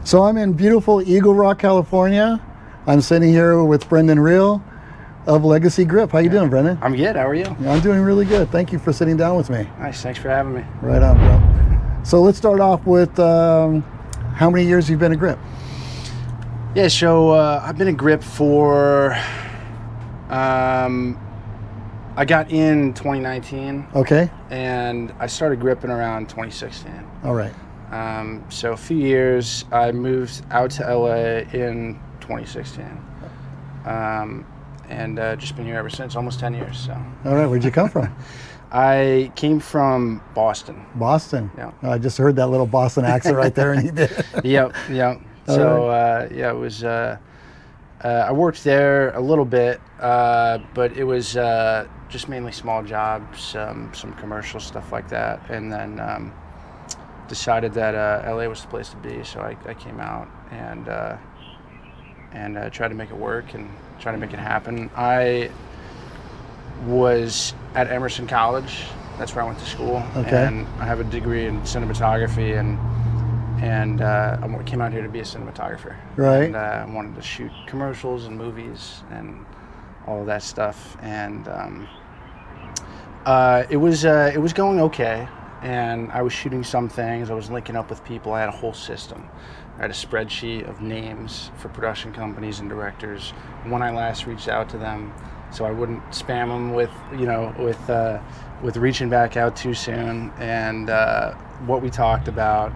So I'm in beautiful Eagle Rock, California. I'm sitting here with Brendan Reil of Legacy Grip. How you doing, Brendan? I'm good. How are you? Yeah, I'm doing really good. Thank you for sitting down with me. Nice. Thanks for having me. Right on, bro. So let's start off with how many years you've been a Grip? Yeah, so I've been a Grip for, I got in 2019. Okay. And I started gripping around 2016. All right. So a few years. I moved out to LA in 2016. And just been here ever since, almost 10 years. So. All right. Where'd you come from? I came from Boston. Boston. Yeah. I just heard that little Boston accent right there, and you did. Yep. So yeah, it was. I worked there a little bit, but it was just mainly small jobs, some commercial stuff like that, and then decided that LA was the place to be. So I came out and tried to make it work and try to make it happen. I was at Emerson College. That's where I went to school. Okay. And I have a degree in cinematography, and I came out here to be a cinematographer. Right. And I wanted to shoot commercials and movies and all of that stuff. And it was going okay. And I was shooting some things. I was linking up with people. I had a whole system. I had a spreadsheet of names for production companies and directors when I last reached out to them, so I wouldn't spam them with reaching back out too soon, and what we talked about.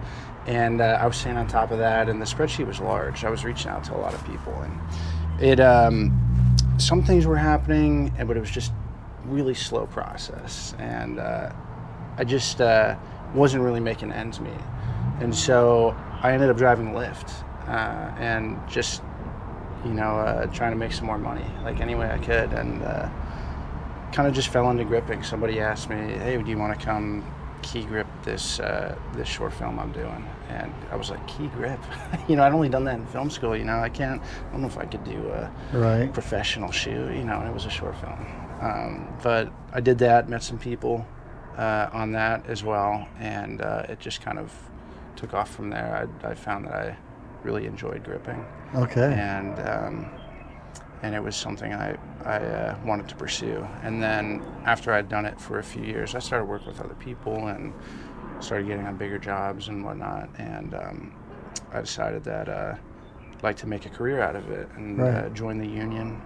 And I was staying on top of that, and the spreadsheet was large. I was reaching out to a lot of people, and it some things were happening, but it was just really slow process, and I just wasn't really making ends meet. And so I ended up driving Lyft and just, trying to make some more money, like any way I could, and kind of just fell into gripping. Somebody asked me, hey, do you want to come key grip this short film I'm doing? And I was like, key grip? I'd only done that in film school. I don't know if I could do a professional shoot, and it was a short film. But I did that, met some people on that as well, and it just kind of took off from there. I found that I really enjoyed gripping. Okay. And it was something I wanted to pursue. And then after I'd done it for a few years, I started working with other people and started getting on bigger jobs and whatnot. And I decided that I'd like to make a career out of it and join the union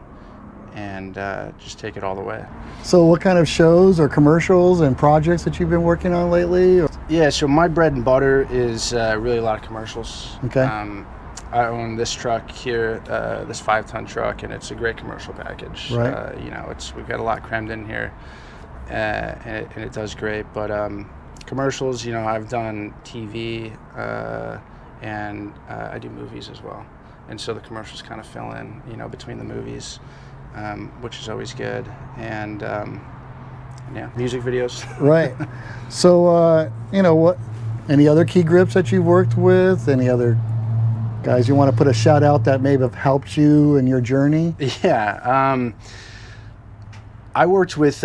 and just take it all the way. So what kind of shows or commercials and projects that you've been working on lately? Yeah, so my bread and butter is really a lot of commercials. Okay. I own this truck here, this 5-ton truck, and it's a great commercial package. Right. We've got a lot crammed in here, and it does great. But commercials, I've done TV, and I do movies as well. And so the commercials kind of fill in, between the movies. Which is always good, and music videos. Right. So, what? Any other key grips that you've worked with? Any other guys you want to put a shout out that may have helped you in your journey? Yeah. I worked with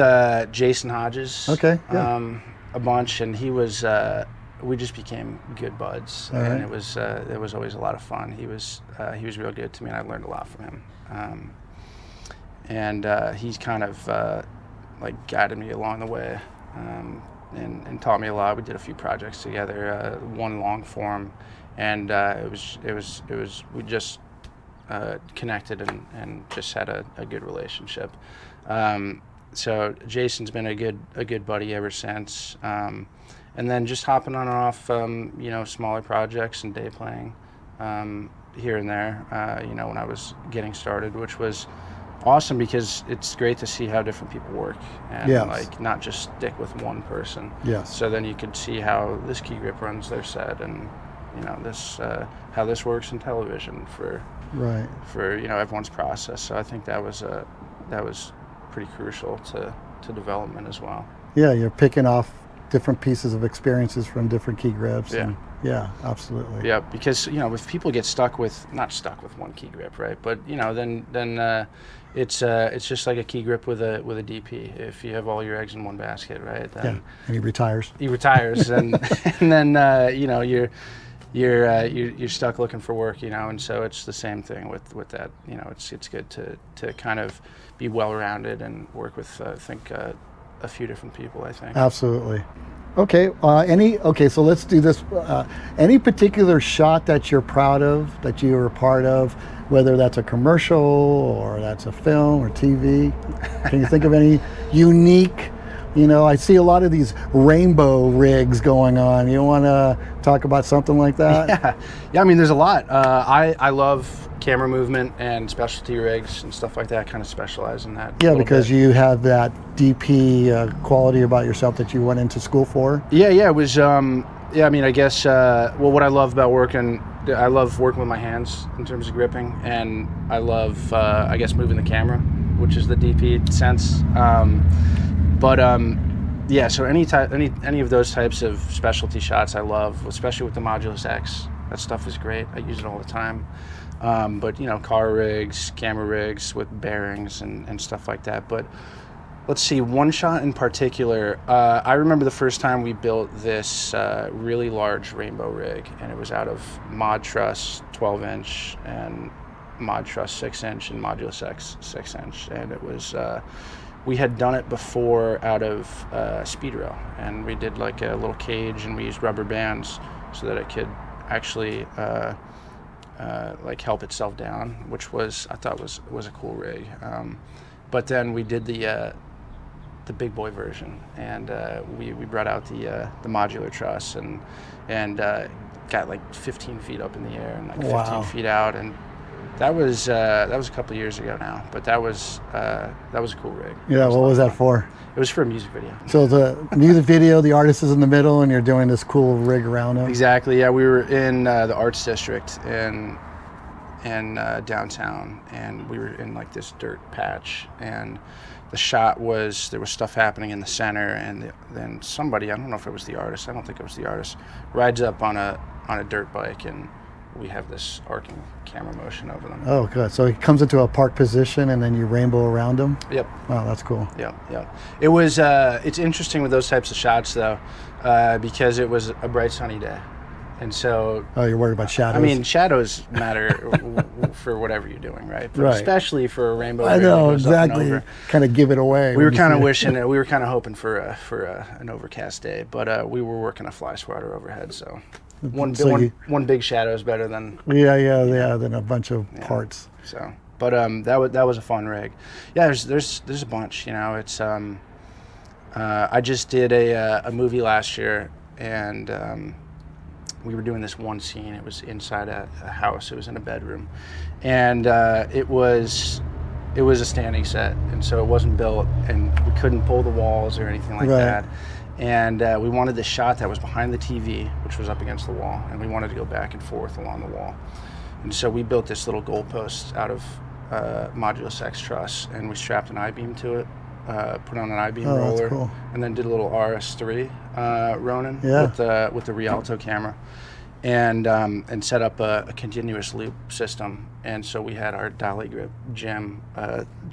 Jason Hodges. Okay. Yeah. A bunch, and he was. We just became good buds, and it was always a lot of fun. He was real good to me, and I learned a lot from him. And he's kind of guided me along the way and taught me a lot. We did a few projects together, one long form, and we just connected and just had a good relationship. So Jason's been a good buddy ever since. And then just hopping on and off, smaller projects and day playing here and there, when I was getting started, which was awesome because it's great to see how different people work and not just stick with one person. Yes. So then you could see how this key grip runs their set and this how this works in television for everyone's process. So I think that was pretty crucial to development as well. Yeah, you're picking off different pieces of experiences from different key grips. Yeah. Yeah, absolutely. Yeah, because if people get not stuck with one key grip, right? But then it's just like a key grip with a DP. If you have all your eggs in one basket, right? Then and he retires. He retires, and and then you're stuck looking for work, and so it's the same thing with that. It's good to kind of be well-rounded and work with I think a few different people, I think. Absolutely. Okay. So let's do this. Any particular shot that you're proud of, that you were a part of, whether that's a commercial or that's a film or TV? Can you think of any unique? I see a lot of these rainbow rigs going on. You want to talk about something like that? Yeah. I mean, there's a lot. I love camera movement and specialty rigs and stuff like that. I kind of specialize in that. Yeah, because you have that DP quality about yourself that you went into school for. Yeah. It was. I mean, I guess. What I love about I love working with my hands in terms of gripping, and I love, I guess, moving the camera, which is the DP sense. So any of those types of specialty shots I love, especially with the Modulus X. That stuff is great. I use it all the time. But car rigs, camera rigs with bearings and stuff like that. But let's see, one shot in particular. I remember the first time we built this really large rainbow rig, and it was out of Mod Truss 12-inch and Mod Truss 6-inch and Modulus X 6-inch, and it was. We had done it before out of speed rail, and we did like a little cage, and we used rubber bands so that it could actually like help itself down, which I thought was a cool rig. But then we did the big boy version, and we brought out the modular truss and got like 15 feet up in the air and like 15 feet out, and that was a couple of years ago now, but that was a cool rig. Yeah, what was that for? It was for a music video. So the music video, the artist is in the middle, and you're doing this cool rig around him. Exactly. Yeah, we were in the Arts District in downtown, and we were in like this dirt patch, and the shot was there was stuff happening in the center, and then somebody, I don't know if it was the artist, I don't think it was the artist, rides up on a dirt bike, and we have this arcing camera motion over them. Oh, good. So he comes into a park position, and then you rainbow around him? Yep. Wow, that's cool. Yep. It was, it's interesting with those types of shots, though, because it was a bright, sunny day. And so... Oh, you're worried about shadows? I mean, shadows matter for whatever you're doing, right? But right. Especially for a rainbow. I know, exactly. Kind of give it away. We were kind of wishing we were kind of hoping for an overcast day, but we were working a fly swatter overhead, so... One big shadow is better than than a bunch of parts. So, but that was a fun rig. Yeah, there's a bunch. It's I just did a movie last year, and we were doing this one scene. It was inside a house. It was in a bedroom, and it was a standing set, and so it wasn't built, and we couldn't pull the walls or anything like that. And we wanted the shot that was behind the TV, which was up against the wall, and we wanted to go back and forth along the wall. And so we built this little goalpost out of Modulus X truss, and we strapped an I-beam to it, put on an I-beam roller, that's cool. And then did a little RS3 Ronin with the Rialto camera, and set up a continuous loop system. And so we had our dolly grip Jim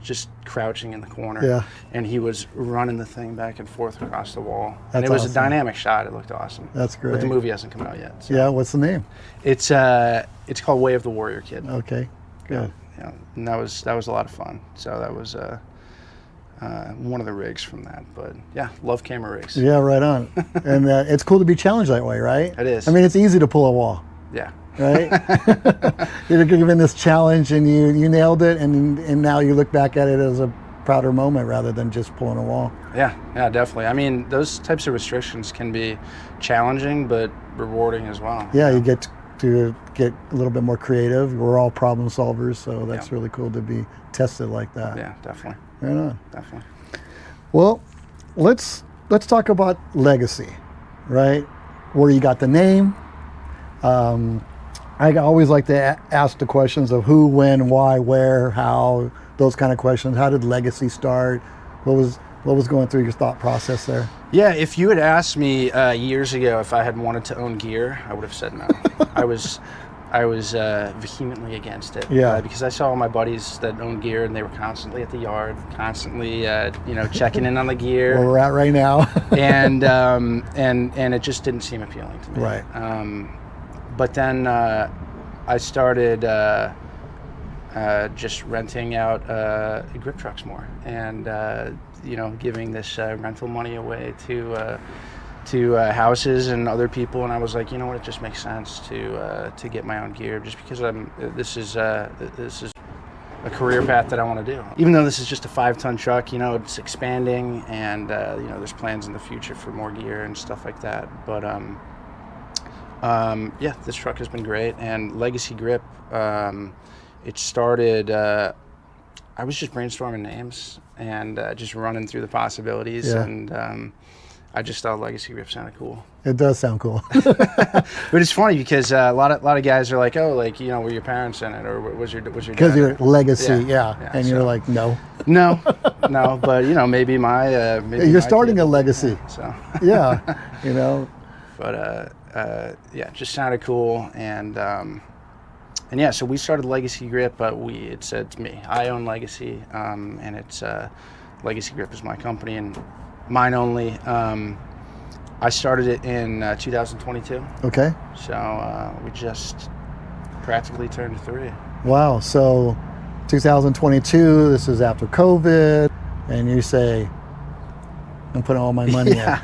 just crouching in the corner, and he was running the thing back and forth across the wall. And it was a dynamic shot. It looked awesome. That's great. But the movie hasn't come out yet. So. Yeah, what's the name? It's called Way of the Warrior Kid. Okay, good. Yeah, and that was a lot of fun. So that was one of the rigs from that. But yeah, love camera rigs. Yeah, right on. And it's cool to be challenged that way, right? It is. I mean, it's easy to pull a wall. Yeah. Right? You're given this challenge, and you nailed it, and now you look back at it as a prouder moment rather than just pulling a wall. Yeah, definitely. I mean, those types of restrictions can be challenging, but rewarding as well. Yeah, you get to get a little bit more creative. We're all problem solvers, so that's really cool to be tested like that. Yeah, definitely. Right on. Definitely. Well, let's talk about legacy, right? Where you got the name. I always like to ask the questions of who, when, why, where, how, those kind of questions. How did legacy start? What was going through your thought process there? Yeah, if you had asked me years ago if I had wanted to own gear, I would have said no. I was vehemently against it. Yeah. Because I saw all my buddies that owned gear, and they were constantly at the yard, constantly checking in on the gear. Where we're at right now. and it just didn't seem appealing to me. Right. But then I started just renting out grip trucks more, and giving this rental money away to houses and other people. And I was like, you know what, it just makes sense to get my own gear, just because this is a career path that I want to do. Even though this is just a 5-ton truck, it's expanding, and there's plans in the future for more gear and stuff like that. But this truck has been great. And Legacy Grip, it started, I was just brainstorming names and just running through the possibilities, and I just thought Legacy Grip sounded cool. It does sound cool. But it's funny because a lot of guys are like, oh, like, were your parents in it, or was your dad? Because you're Legacy, yeah. And you're like, no. No, but maybe my maybe you're my starting kid. a legacy. So Yeah, But it just sounded cool, and so we started Legacy Grip, but it's me. I own Legacy, and it's Legacy Grip is my company and mine only. I started it in 2022. Okay. So we just practically turned 3. Wow. So 2022, this is after COVID, and you say, I'm putting all my money in. Yeah,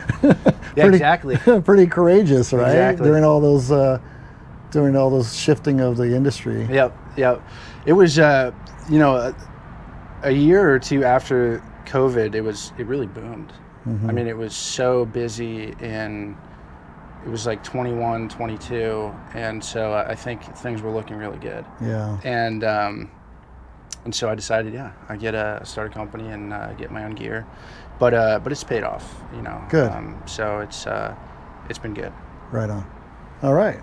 Pretty, exactly. Pretty courageous, right? Exactly. During all those shifting of the industry. Yep. It was, a year or two after COVID, it really boomed. Mm-hmm. I mean, it was so busy, and it was like 21, 22, and so I think things were looking really good. Yeah. And so I decided, I start a company and get my own gear, but it's paid off, Good. So it's been good. Right on. All right.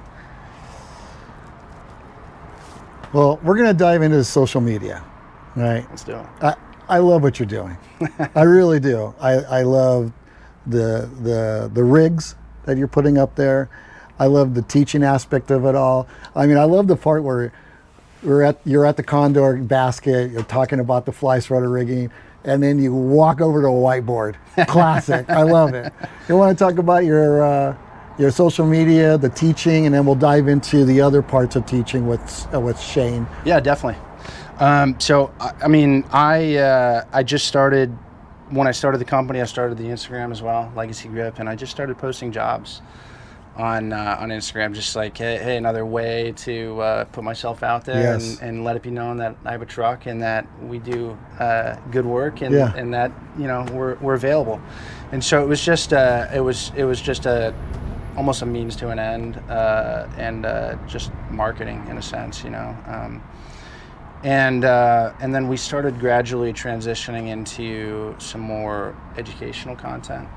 Well, we're going to dive into social media, right? Let's do it. I love what you're doing. I really do. I love the rigs that you're putting up there. I love the teaching aspect of it all. I mean, I love the part where you're at the Condor basket, you're talking about the fly swatter rigging, and then you walk over to a whiteboard. Classic. I love it. You want to talk about your social media, the teaching, and then we'll dive into the other parts of teaching with Shane. Yeah, definitely. So, I just started, when I started the company, I started the Instagram as well, Legacy Grip, and I just started posting jobs on Instagram, just like, hey, another way to put myself out there. Yes. and let it be known that I have a truck and that we do good work, and and that we're available. And so it was just almost a means to an end, and just marketing in a sense, And then we started gradually transitioning into some more educational content,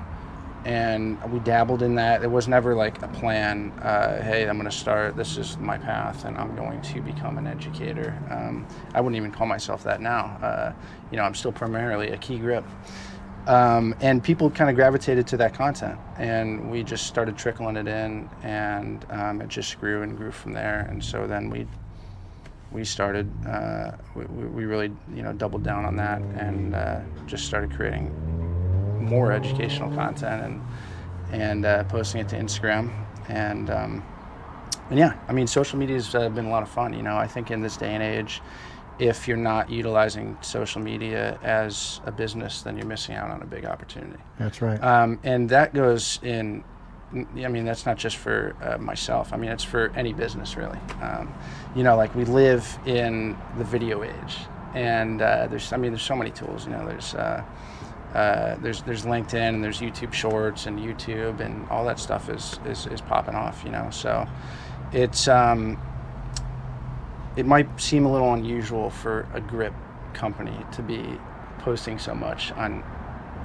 and we dabbled in that. It was never like a plan. Hey, I'm going to start. This is my path, and I'm going to become an educator. I wouldn't even call myself that now. I'm still primarily a key grip, and people kind of gravitated to that content, and we just started trickling it in, and it just grew and grew from there. And so then we started, we really, doubled down on that, and just started creating more educational content and posting it to Instagram. And social media has been a lot of fun. I think in this day and age, if you're not utilizing social media as a business, then you're missing out on a big opportunity. That's right. And that goes in, that's not just for myself. It's for any business, really. Like we live in the video age, and there's so many tools. There's LinkedIn, and there's YouTube Shorts and YouTube, and all that stuff is popping off. So it's it might seem a little unusual for a grip company to be posting so much on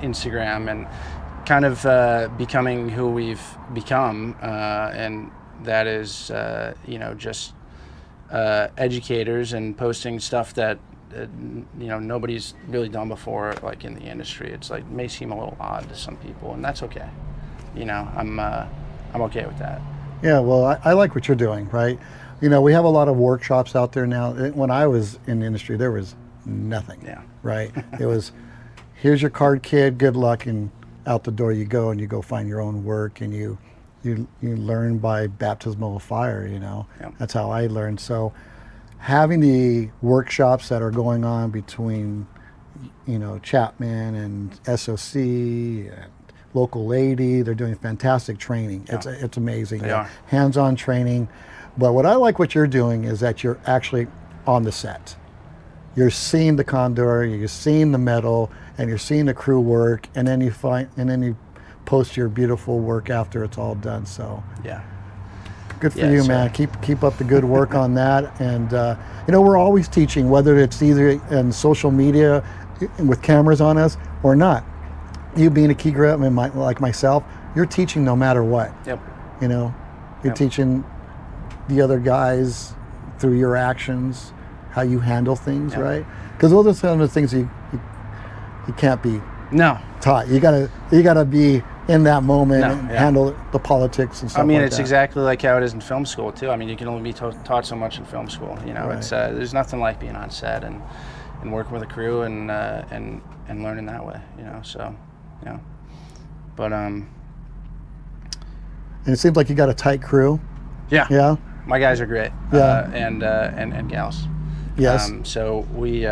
Instagram and kind of becoming who we've become, and that is just educators and posting stuff that nobody's really done before, like in the industry. It's like, may seem a little odd to some people, and that's okay. I'm okay with that. Yeah, well, I like what you're doing, right? We have a lot of workshops out there now. When I was in the industry, there was nothing. Yeah. Right? It was, here's your card, kid, good luck, and out the door you go, and you go find your own work, and you you learn by baptismal of fire. Yeah. That's how I learned. So having the workshops that are going on between Chapman and SOC and Local Lady, they're doing fantastic training. Yeah. It's amazing. They are. Hands-on training. But what I like what you're doing is that you're actually on the set. You're seeing the condor, you're seeing the metal, and you're seeing the crew work, and then you post your beautiful work after it's all done. So Yeah. good for Yeah, you, so- man. Keep up the good work on that. And we're always teaching, whether it's either in social media with cameras on us or not. You being a key grip and like myself, you're teaching no matter what. Yep. You're Yep. teaching the other guys through your actions how you handle things, Yep. right? Because those are some of the things you can't be No. taught. You gotta be in that moment No, and yeah. handle the politics and stuff. I mean, like it's that. exactly like how it is in film school too. I mean, you can only be taught so much in film school. Right. It's there's nothing like being on set and working with a crew and learning that way. So but And it seems like you got a tight crew. yeah, Yeah. my guys are great. Yeah. And gals. Yes. So we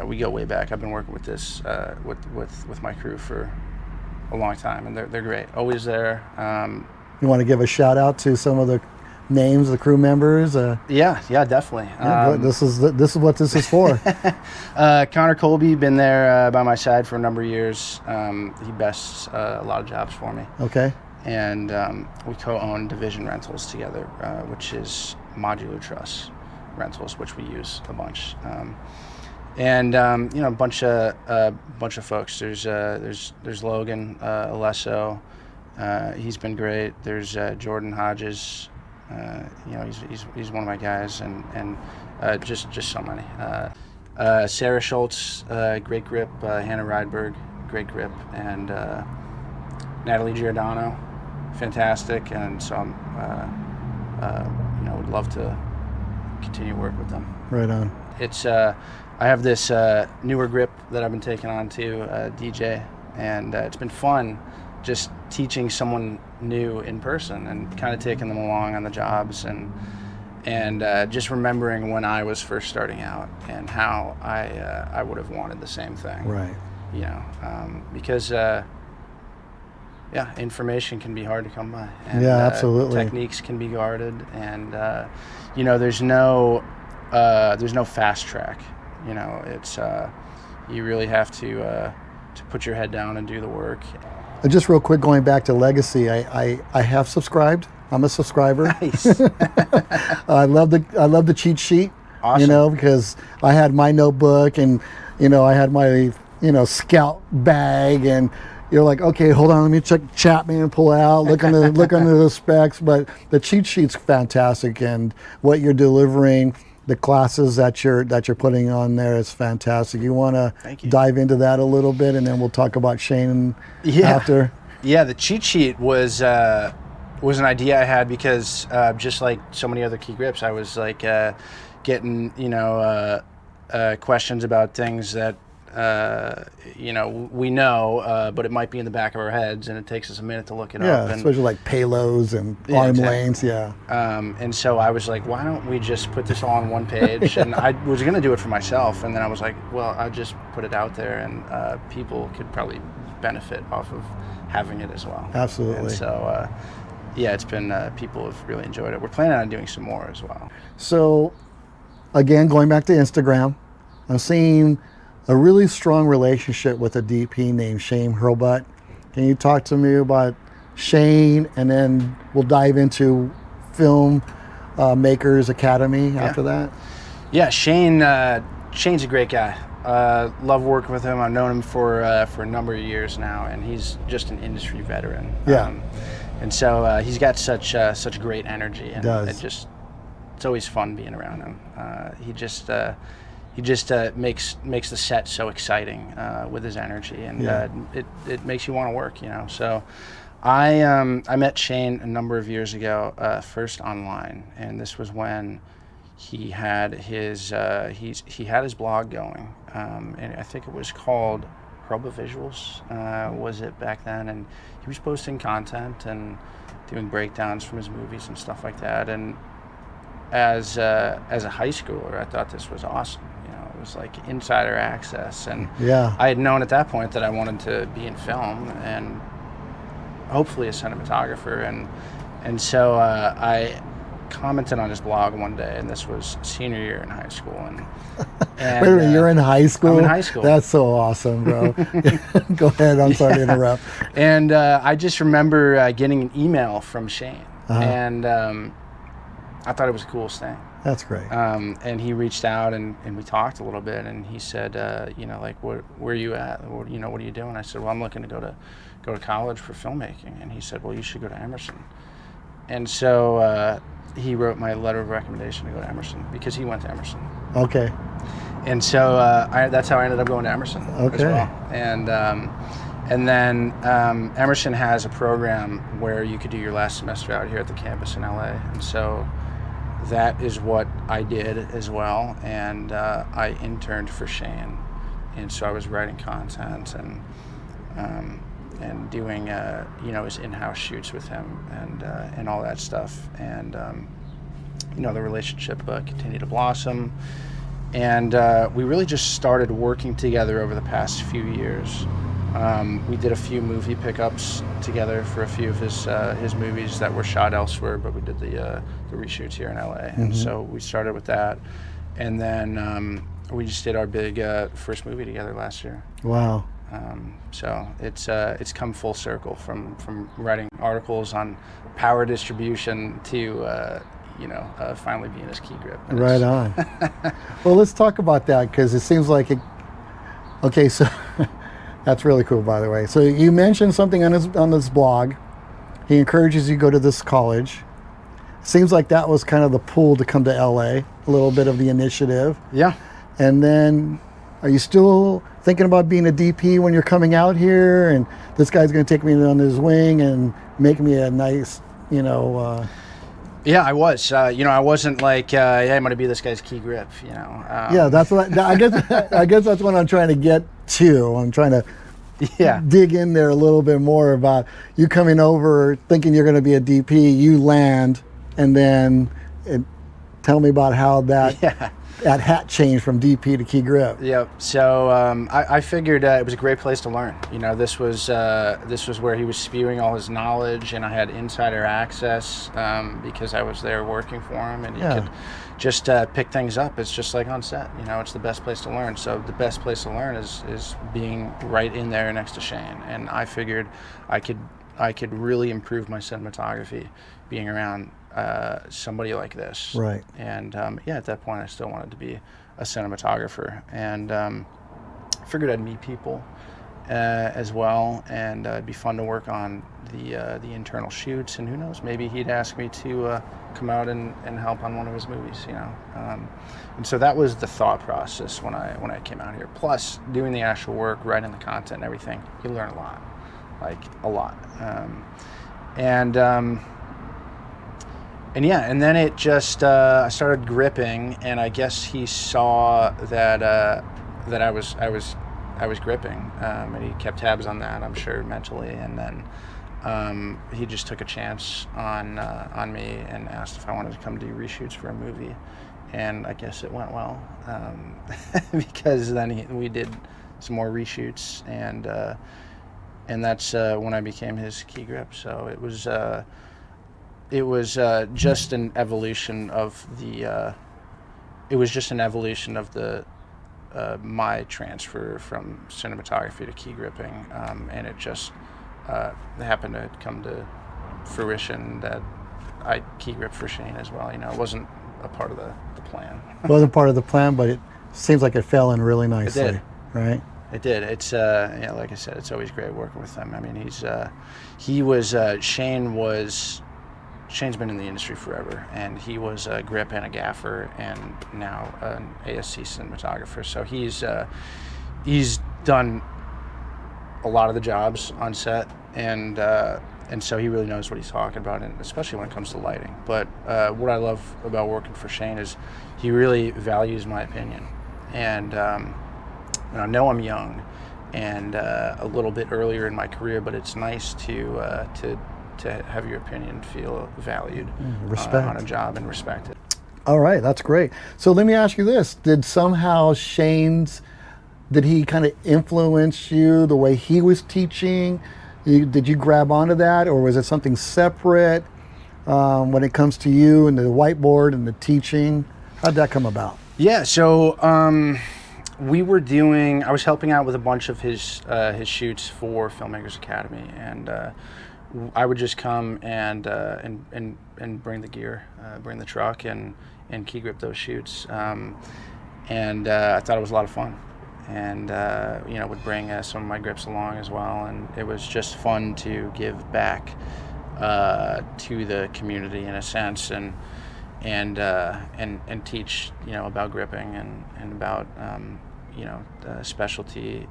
we go way back. I've been working with this with my crew for a long time, and they're great. Always there. You want to give a shout out to some of the names of the crew members? Yeah, definitely. This is what this is for. Connor Colby, been there by my side for a number of years. He bests a lot of jobs for me. Okay. And we co-own Division Rentals together, which is modular truss rentals, which we use a bunch. A bunch of folks. There's Logan Alesso. He's been great. There's Jordan Hodges. He's one of my guys, and just so many. Sarah Schultz, great grip. Hannah Rydberg, great grip, and Natalie Giordano, fantastic. And so I'm, would love to continue to work with them. Right on. It's I have this newer grip that I've been taking on to DJ, and it's been fun just teaching someone new in person and kind of taking them along on the jobs and just remembering when I was first starting out and how I would have wanted the same thing. Right. Because information can be hard to come by. And, Yeah, absolutely. Techniques can be guarded, and there's no fast track. It's you really have to put your head down and do the work. Just real quick, going back to Legacy, I have subscribed. I'm a subscriber. Nice. I love the cheat sheet. Awesome. Because I had my notebook and I had my scout bag, and you're like, okay, hold on, let me check Chapman and pull it out, look under the specs. But the cheat sheet's fantastic, and what you're delivering, the classes that you're putting on there is fantastic. You want to dive into that a little bit, and then we'll talk about Shane after. Yeah, the cheat sheet was an idea I had because just like so many other key grips, I was like getting questions about things that we know, but it might be in the back of our heads, and it takes us a minute to look it up. Yeah, And, especially like payloads and arm exactly. lanes. Yeah. And so I was like, why don't we just put this all on one page? And I was going to do it for myself, and then I was like, well, I'll just put it out there, and people could probably benefit off of having it as well. Absolutely. And so, it's been people have really enjoyed it. We're planning on doing some more as well. So, again, going back to Instagram, I'm seeing a really strong relationship with a DP named Shane Hurlbut. Can you talk to me about Shane, and then we'll dive into Film Makers Academy after that? Yeah, Shane's a great guy. Love working with him. I've known him for a number of years now, and he's just an industry veteran. Yeah. And so he's got such great energy, and does. It's always fun being around him. He just makes the set so exciting with his energy, and it makes you want to work. So I met Shane a number of years ago, first online, and this was when he had his blog going, and I think it was called Hurlbut Visuals was it back then, and he was posting content and doing breakdowns from his movies and stuff like that. And as a high schooler, I thought this was awesome. It was like insider access, and Yeah. I had known at that point that I wanted to be in film and hopefully a cinematographer, and so I commented on his blog one day, and this was senior year in high school, and Wait a minute, you're in high school? I'm in high school. That's so awesome, bro. Go ahead, I'm sorry to interrupt. And I just remember getting an email from Shane, and I thought it was the coolest thing. That's great. And he reached out, and we talked a little bit, and he said, like, where are you at? What are you doing? I said, well, I'm looking to go to college for filmmaking. And he said, well, you should go to Emerson. And so he wrote my letter of recommendation to go to Emerson because he went to Emerson. Okay. And so that's how I ended up going to Emerson as well. And then Emerson has a program where you could do your last semester out here at the campus in LA. And so that is what I did as well. And I interned for Shane. And so I was writing content and doing his in-house shoots with him and all that stuff. And the relationship continued to blossom. And we really just started working together over the past few years. We did a few movie pickups together for a few of his movies that were shot elsewhere, but we did the reshoots here in LA. And so we started with that, and then we just did our big first movie together last year. Wow. So it's come full circle from writing articles on power distribution to finally being his key grip. And right on. Well, let's talk about that, because it seems like it. Okay, so that's really cool, by the way. So you mentioned something on this blog. He encourages you to go to this college. Seems like that was kind of the pull to come to LA, a little bit of the initiative. Yeah. And then, are you still thinking about being a DP when you're coming out here? And this guy's going to take me on his wing and make me a nice, Yeah, I was. I wasn't like, hey, I'm going to be this guy's key grip. Yeah, that's what I guess. I guess that's what I'm trying to get to. I'm trying to dig in there a little bit more about you coming over thinking you're going to be a DP. You land, and then tell me about how that hat changed from DP to key grip. Yep. So I figured it was a great place to learn. This was where he was spewing all his knowledge, and I had insider access because I was there working for him, and you could just pick things up. It's just like on set. It's the best place to learn. So the best place to learn is being right in there next to Shane. And I figured I could really improve my cinematography being around somebody like this. Right. And at that point I still wanted to be a cinematographer, and figured I'd meet people as well, and it'd be fun to work on the internal shoots, and who knows, maybe he'd ask me to come out and help on one of his movies, and so that was the thought process when I came out here. Plus doing the actual work, writing the content and everything, you learn a lot, and then it just I started gripping, and I guess he saw that I was gripping, and he kept tabs on that, I'm sure, mentally, and then he just took a chance on me and asked if I wanted to come do reshoots for a movie, and I guess it went well, because then we did some more reshoots, and that's when I became his key grip. So it was just an evolution of my transfer from cinematography to key gripping, and it just happened to come to fruition that I key grip for Shane as well. It wasn't a part of the plan. It wasn't part of the plan, but it seems like it fell in really nicely. It did. Right? It did. It's like I said, it's always great working with him. I mean, Shane's been in the industry forever, and he was a grip and a gaffer, and now an ASC cinematographer. So he's done a lot of the jobs on set, and so he really knows what he's talking about, and especially when it comes to lighting. But what I love about working for Shane is he really values my opinion, and I know I'm young, and a little bit earlier in my career, but it's nice to have your opinion feel valued on a job and respected. All right, that's great. So let me ask you this. Did somehow did he kind of influence you the way he was teaching? Did you grab onto that, or was it something separate when it comes to you and the whiteboard and the teaching? How'd that come about? Yeah, so I was helping out with a bunch of his shoots for Filmmakers Academy, and I would just come and bring the gear, bring the truck, and key grip those shoots, and I thought it was a lot of fun, and would bring some of my grips along as well, and it was just fun to give back to the community in a sense, and teach about gripping and about specialty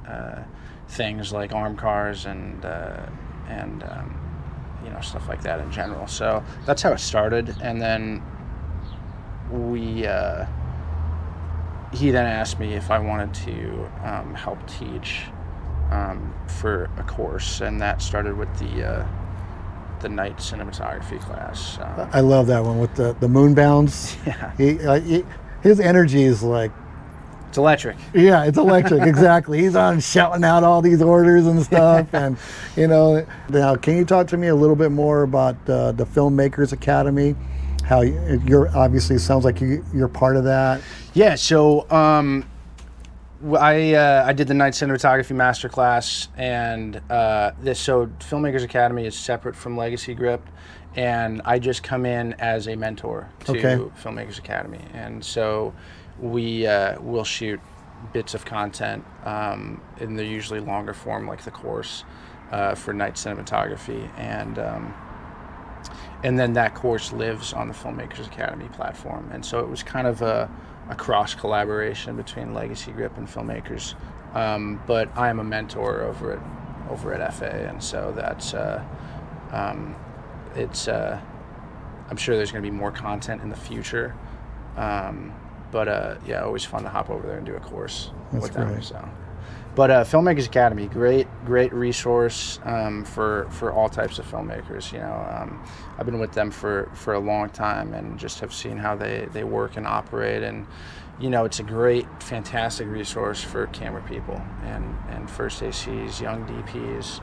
things like arm cars and stuff like that in general. So that's how it started, and then he then asked me if I wanted to help teach for a course, and that started with the night cinematography class. I love that one with the moon bounds. Yeah. His energy is like, it's electric. Yeah, it's electric. Exactly. He's on shouting out all these orders and stuff. And now can you talk to me a little bit more about the Filmmakers Academy? How you're obviously, sounds like you're part of that. Yeah. So I did the night cinematography masterclass, and so Filmmakers Academy is separate from Legacy Grip, and I just come in as a mentor to Filmmakers Academy, and so we'll shoot bits of content in the usually longer form, like the course for night cinematography, and then that course lives on the Filmmakers Academy platform, and so it was kind of a cross collaboration between Legacy Grip and Filmmakers, but I am a mentor over at FA, and so that's I'm sure there's going to be more content in the future, but always fun to hop over there and do a course with them. So, but Filmmakers Academy, great resource for all types of filmmakers. I've been with them for a long time, and just have seen how they work and operate, and it's a great, fantastic resource for camera people and first ACs, young DPs,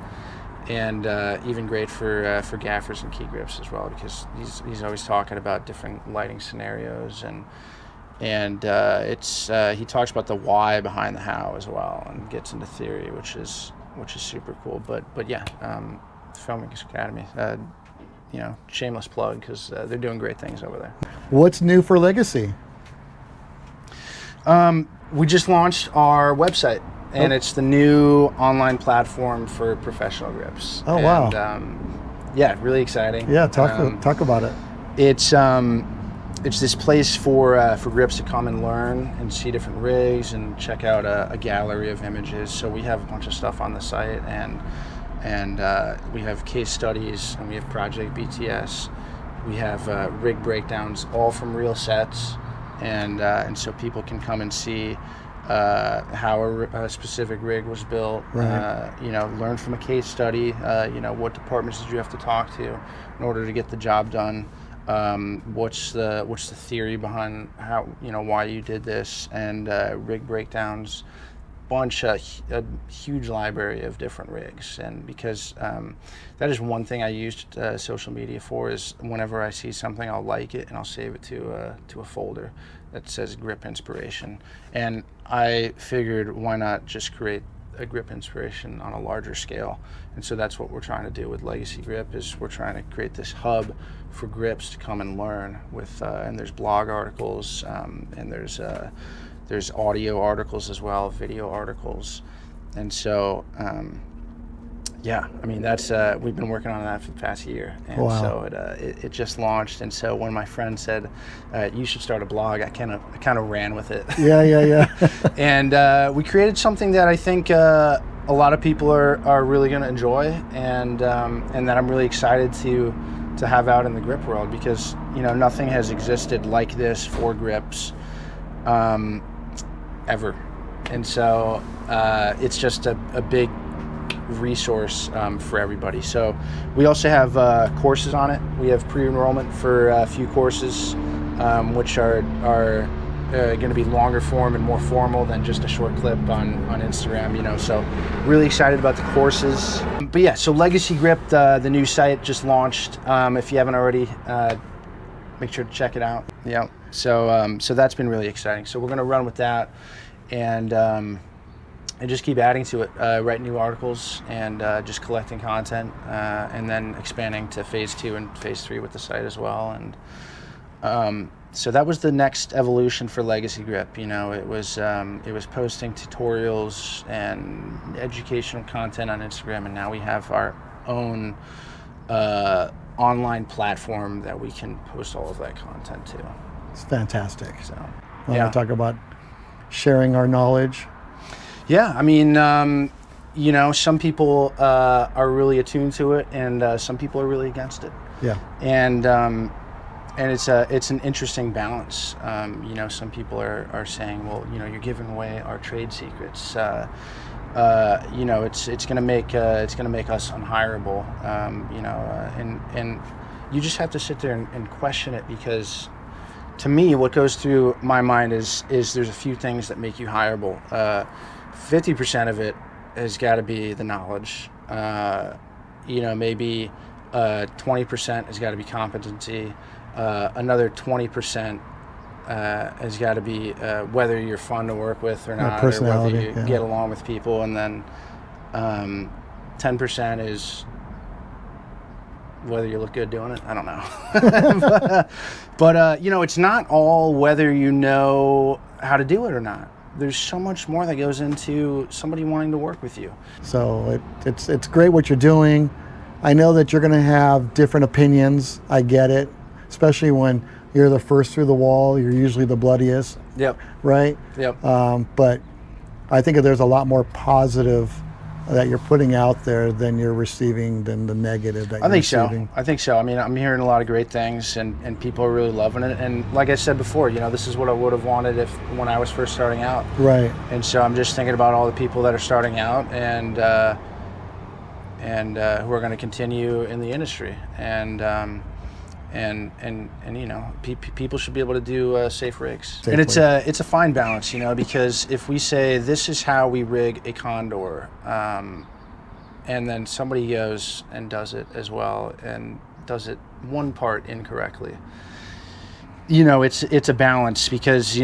and even great for gaffers and key grips as well, because he's always talking about different lighting scenarios, and he talks about the why behind the how as well, and gets into theory, which is super cool. But yeah, Filmmakers Academy, shameless plug, because they're doing great things over there. What's new for Legacy? We just launched our website, and it's the new online platform for professional grips. Oh, wow. Yeah, really exciting. Yeah, talk about it. It's this place for grips to come and learn and see different rigs and check out a gallery of images. So we have a bunch of stuff on the site, and we have case studies, and we have Project BTS. We have rig breakdowns, all from real sets, and so people can come and see how a specific rig was built. Right. Learn from a case study. What departments did you have to talk to in order to get the job done? What's the theory behind how, why you did this, and rig breakdowns, a huge library of different rigs. And because that is one thing I used social media for, is whenever I see something, I'll like it and I'll save it to a folder that says grip inspiration. And I figured, why not just create a grip inspiration on a larger scale? And so that's what we're trying to do with Legacy Grip, is we're trying to create this hub for grips to come and learn with, and there's blog articles, and there's audio articles as well, video articles. And so that's we've been working on that for the past year, and wow. So it just launched. And so when my friend said you should start a blog, I kind of ran with it. Yeah. And we created something that I think a lot of people are really going to enjoy, and that I'm really excited to have out in the grip world, because nothing has existed like this for grips ever. And so it's just a big resource for everybody. So we also have courses on it. We have pre-enrollment for a few courses, which are going to be longer form and more formal than just a short clip on Instagram, so really excited about the courses. But yeah, so Legacy Grip, the new site just launched. If you haven't already, make sure to check it out. Yeah, so that's been really exciting. So we're going to run with that and just keep adding to it, write new articles and just collecting content and then expanding to phase 2 and phase 3 with the site as well. And so that was the next evolution for Legacy Grip. It was posting tutorials and educational content on Instagram, and now we have our own online platform that we can post all of that content to. It's fantastic. So, want to talk about sharing our knowledge? Yeah, I mean, some people are really attuned to it, and some people are really against it. Yeah. And it's an interesting balance. Some people are saying, well, you're giving away our trade secrets. It's going to make us unhireable. And you just have to sit there and question it, because to me, what goes through my mind is there's a few things that make you hireable. 50% of it has got to be the knowledge. Maybe 20% has got to be competency. Another 20% has got to be whether you're fun to work with or not, or whether you get along with people, and then 10% is whether you look good doing it. I don't know. but it's not all whether you know how to do it or not. There's so much more that goes into somebody wanting to work with you. So it's great what you're doing. I know that you're going to have different opinions. I get it. Especially when you're the first through the wall, you're usually the bloodiest. Yep. Right? Yep. But I think there's a lot more positive that you're putting out there than you're receiving than the negative that you're receiving. I think so. I mean, I'm hearing a lot of great things, and people are really loving it. And like I said before, this is what I would have wanted when I was first starting out. Right. And so I'm just thinking about all the people that are starting out and who are going to continue in the industry. People should be able to do safe rigs. Safely. And it's a fine balance, because if we say this is how we rig a Condor, and then somebody goes and does it as well and does it one part incorrectly, it's a balance, because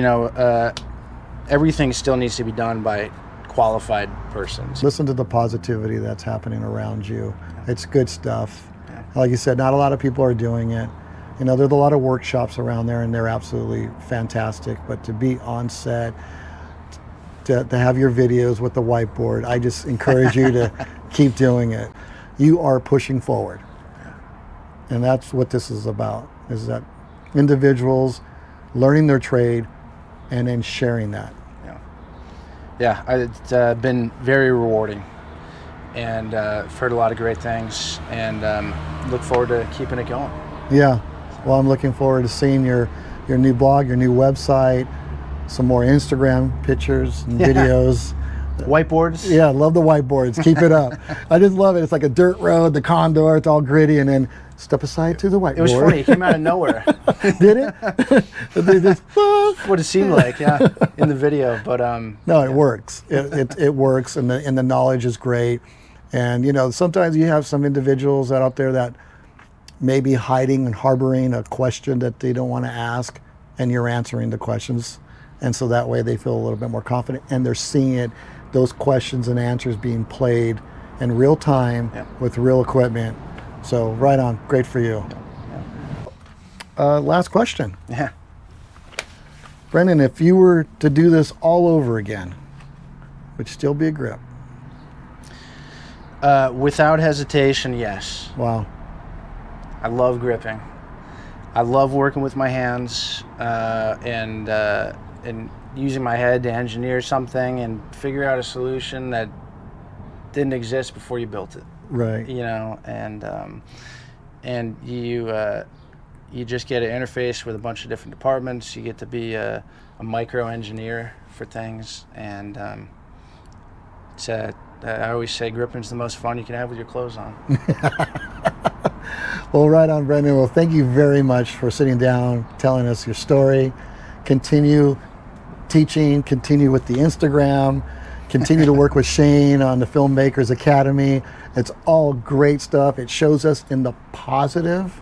everything still needs to be done by qualified persons. Listen to the positivity that's happening around you. It's good stuff. Like you said, not a lot of people are doing it. There's a lot of workshops around there, and they're absolutely fantastic. But to be on set, to have your videos with the whiteboard, I just encourage you to keep doing it. You are pushing forward. And that's what this is about, is that individuals learning their trade and then sharing that. Yeah, it's been very rewarding. And I've heard a lot of great things, and look forward to keeping it going. Yeah, well, I'm looking forward to seeing your new blog, your new website, some more Instagram pictures and videos. Whiteboards? Yeah, I love the whiteboards. Keep it up. I just love it. It's like a dirt road, the Condor, it's all gritty, and then step aside to the whiteboard. It was funny. It came out of nowhere. Did it? They just, what it seemed like, yeah, in the video. But no, it works. It works, and the knowledge is great. And sometimes you have some individuals out there that may be hiding and harboring a question that they don't want to ask, and you're answering the questions, and so that way they feel a little bit more confident, and they're seeing those questions and answers being played in real time with real equipment. So right on, great for you. Last question. Yeah. Brendan, if you were to do this all over again, would you still be a grip? Without hesitation, yes. Wow. I love gripping. I love working with my hands and using my head to engineer something and figure out a solution that didn't exist before you built it. Right. And you you just get to interface with a bunch of different departments. You get to be a micro engineer for things, and I always say gripping's the most fun you can have with your clothes on. Well, right on, Brendan. Well, thank you very much for sitting down, telling us your story. Continue teaching, continue with the Instagram, continue to work with Shane on the Filmmakers Academy. It's all great stuff. It shows us in the positive,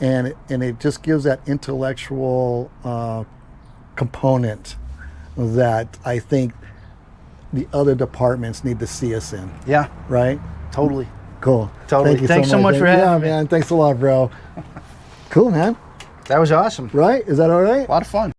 and it just gives that intellectual component that I think the other departments need to see us in. Yeah, Right? totally. Cool. Totally. Thank you Thanks so much for having Yeah, me. man. Thanks a lot, bro. Cool, man. That was awesome. Right? Is that all right? A lot of fun.